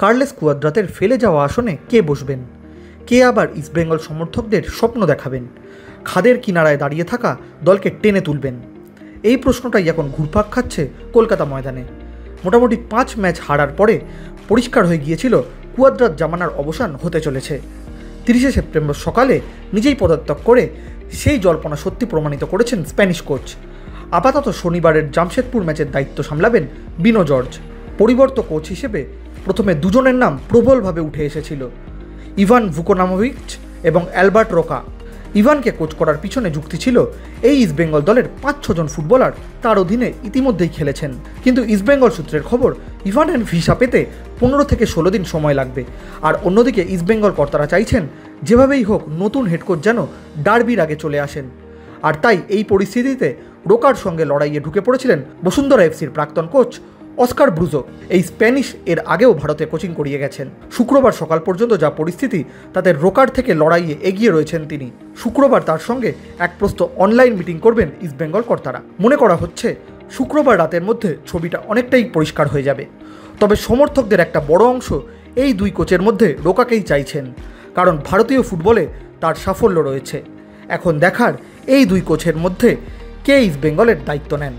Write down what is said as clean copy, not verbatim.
Carles কুয়াদ্রাতের ফেলে যাওয়া আসনে কে বসবেন? কে আবার ইস্টবেঙ্গল সমর্থকদের স্বপ্ন দেখাবেন, খাদের কিনারায় দাঁড়িয়ে থাকা দলকে টেনে তুলবেন? এই প্রশ্নটাই এখন ঘুরপাক খাচ্ছে কলকাতা ময়দানে। মোটামুটি 5 ম্যাচ হারার পরে পরিষ্কার হয়ে গিয়েছিল কুয়াদ্রাত জামানার অবসান হতে চলেছে। 30শে সেপ্টেম্বর সকালে নিজেই পদত্যাগ করে সেই জল্পনা সত্যি প্রমাণিত করেছেন স্প্যানিশ কোচ। আপাতত শনিবারের জামশেদপুর ম্যাচের দায়িত্ব সামলাবেন বিনো জর্জ। পরিবর্তক কোচ হিসেবে প্রথমে দুজনের নাম প্রবলভাবে উঠে এসেছিল, ইভান ভুকোনামোভিচ এবং অ্যালবার্ট রোকা। ইভানকে কোচ করার পিছনে যুক্তি ছিল এই ইস্টবেঙ্গল দলের 5-6 জন ফুটবলার তার অধীনে ইতিমধ্যেই খেলেছেন। কিন্তু ইস্টবেঙ্গল সূত্রের খবর ইভানের ভিসা পেতে 15 থেকে 16 দিন সময় লাগবে। আর অন্যদিকে ইস্টবেঙ্গল কর্তারা চাইছেন যেভাবেই হোক নতুন হেড কোচ যেন ডার্বির আগে চলে আসেন। আর তাই এই পরিস্থিতিতে রোকার সঙ্গে লড়াইয়ে ঢুকে পড়েছিলেন বসুন্ধরা এফসির প্রাক্তন কোচ অস্কার ব্রুজো। এই স্প্যানিশ এর আগেও ভারতে কোচিং করিয়ে গেছেন। শুক্রবার সকাল পর্যন্ত যা পরিস্থিতি তাতে রোকার থেকে লড়াইয়ে এগিয়ে রয়েছেন তিনি। শুক্রবার তার সঙ্গে এক প্রস্ত অনলাইন মিটিং করবেন ইস্টবেঙ্গল কর্তারা। মনে করা হচ্ছে শুক্রবার রাতের মধ্যে ছবিটা অনেকটাই পরিষ্কার হয়ে যাবে। তবে সমর্থকদের একটা বড় অংশ এই দুই কোচের মধ্যে রোকাকেই চাইছেন, কারণ ভারতীয় ফুটবলে তার সাফল্য রয়েছে। এখন দেখার এই দুই কোচের মধ্যে কে ইস্টবেঙ্গলের দায়িত্ব নেন।